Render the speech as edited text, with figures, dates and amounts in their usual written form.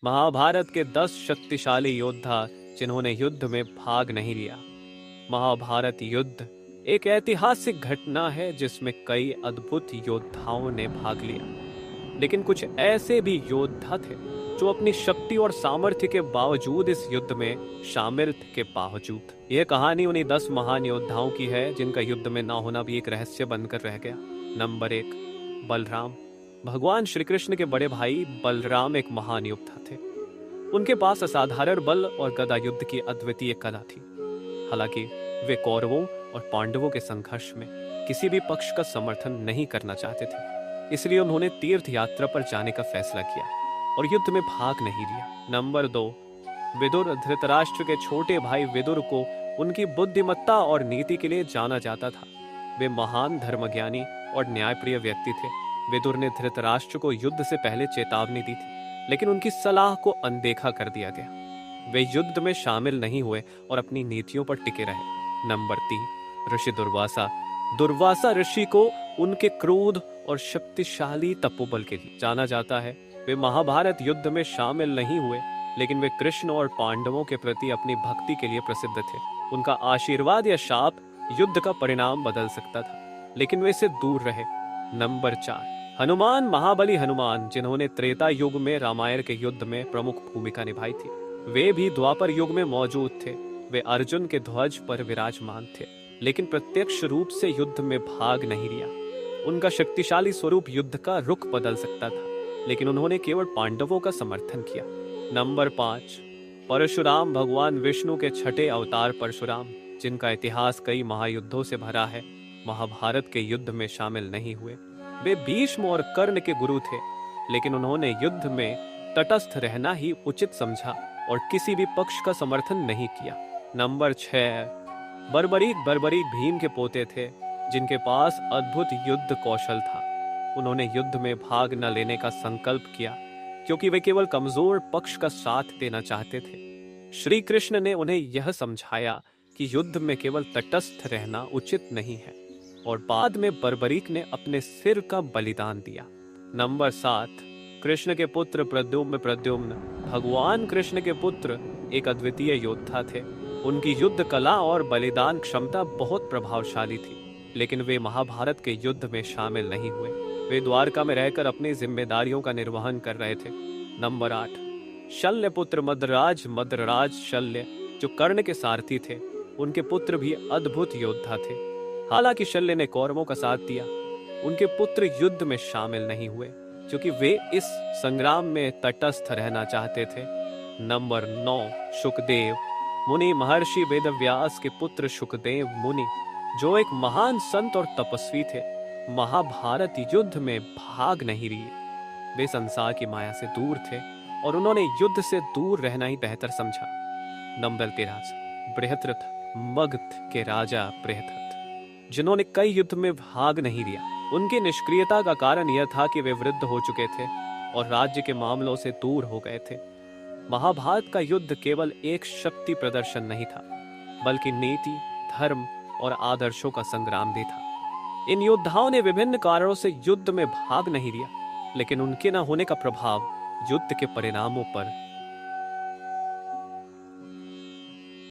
महाभारत के 10 शक्तिशाली योद्धा जिन्होंने युद्ध में भाग नहीं लिया। महाभारत युद्ध एक ऐतिहासिक घटना है जिसमें कई अद्भुत योद्धाओं ने भाग लिया, लेकिन कुछ ऐसे भी योद्धा थे जो अपनी शक्ति और सामर्थ्य के बावजूद इस युद्ध में शामिल थे के बावजूद। यह कहानी उन्हीं 10 महान योद्धाओं की है जिनका युद्ध में ना होना भी एक रहस्य बनकर रह गया। नंबर 1, बलराम। भगवान श्री कृष्ण के बड़े भाई बलराम एक महान योद्धा थे। उनके पास असाधारण बल और गदा युद्ध की अद्वितीय कला थी। हालांकि वे कौरवों और पांडवों के संघर्ष में किसी भी पक्ष का समर्थन नहीं करना चाहते थे, इसलिए उन्होंने तीर्थ यात्रा पर जाने का फैसला किया और युद्ध में भाग नहीं लिया। नंबर 2, विदुर। धृतराष्ट्र के छोटे भाई विदुर को उनकी बुद्धिमत्ता और नीति के लिए जाना जाता था। वे महान धर्मज्ञानी और न्यायप्रिय व्यक्ति थे। विदुर ने धृतराष्ट्र को युद्ध से पहले चेतावनी दी थी, लेकिन उनकी सलाह को अनदेखा कर दिया गया। वे युद्ध में शामिल नहीं हुए और अपनी नीतियों पर टिके रहे। नंबर 3, ऋषि दुर्वासा। दुर्वासा ऋषि को उनके क्रोध और शक्तिशाली तपोबल के लिए जाना जाता है। वे महाभारत युद्ध में शामिल नहीं हुए, लेकिन वे कृष्ण और पांडवों के प्रति अपनी भक्ति के लिए प्रसिद्ध थे। उनका आशीर्वाद या शाप युद्ध का परिणाम बदल सकता था, लेकिन वे इससे दूर रहे। नंबर 4, हनुमान। महाबली हनुमान, जिन्होंने त्रेता युग में रामायण के युद्ध में प्रमुख भूमिका निभाई थी। वे भी द्वापर युग में मौजूद थे। वे अर्जुन के ध्वज पर विराजमान थे, लेकिन प्रत्यक्ष रूप से युद्ध में भाग नहीं लिया। उनका शक्तिशाली स्वरूप युद्ध का रुख बदल सकता था, लेकिन उन्होंने केवल पांडवों का समर्थन किया। नंबर 5, परशुराम। भगवान विष्णु के छठे अवतार परशुराम, जिनका इतिहास कई महायुद्धों से भरा है, महाभारत के युद्ध में शामिल नहीं हुए। वे भीष्म और कर्ण के गुरु थे, लेकिन उन्होंने युद्ध में तटस्थ रहना ही उचित समझा और किसी भी पक्ष का समर्थन नहीं किया। नंबर 6, बर्बरीक। बर्बरीक भीम के पोते थे, जिनके पास अद्भुत युद्ध कौशल था। उन्होंने युद्ध में भाग न लेने का संकल्प किया, क्योंकि वे केवल कमजोर पक्ष का साथ देना चाहते थे। श्री कृष्ण ने उन्हें यह समझाया कि युद्ध में केवल तटस्थ रहना उचित नहीं है, और बाद में बर्बरीक ने अपने सिर का बलिदान दिया। नंबर 7, कृष्ण के पुत्र प्रद्युम्न। प्रद्युम्न भगवान कृष्ण के पुत्र एक अद्वितीय योद्धा थे। उनकी युद्ध कला और बलिदान क्षमता बहुत प्रभावशाली थी, लेकिन वे महाभारत के युद्ध में शामिल नहीं हुए। वे द्वारका में रहकर अपनी जिम्मेदारियों का निर्वहन कर रहे थे। नंबर 8, शल्य पुत्र मद्रराज। मद्रराज शल्य, जो कर्ण के सारथी थे, उनके पुत्र भी अद्भुत योद्धा थे। हालांकि शल्य ने कौरवों का साथ दिया, उनके पुत्र युद्ध में शामिल नहीं हुए, क्योंकि वे इस संग्राम में तटस्थ रहना चाहते थे। नंबर 9, शुकदेव मुनि। महर्षि वेदव्यास के पुत्र शुकदेव मुनि, जो एक महान संत और तपस्वी थे, महाभारत युद्ध में भाग नहीं लिए। वे संसार की माया से दूर थे और उन्होंने युद्ध से दूर रहना ही बेहतर समझा। नंबर 13, बृहद्रथ। मगध के राजा बृहद्रथ, जिन्होंने कई युद्ध में भाग नहीं लिया। उनकी निष्क्रियता का कारण यह था कि वे वृद्ध हो चुके थे और राज्य के मामलों से दूर हो गए थे। महाभारत का युद्ध केवल एक शक्ति प्रदर्शन नहीं था, बल्कि नीति, धर्म और आदर्शों का संग्राम भी था। इन योद्धाओं ने विभिन्न कारणों से युद्ध में भाग नहीं लिया, लेकिन उनके न होने का प्रभाव युद्ध के परिणामों पर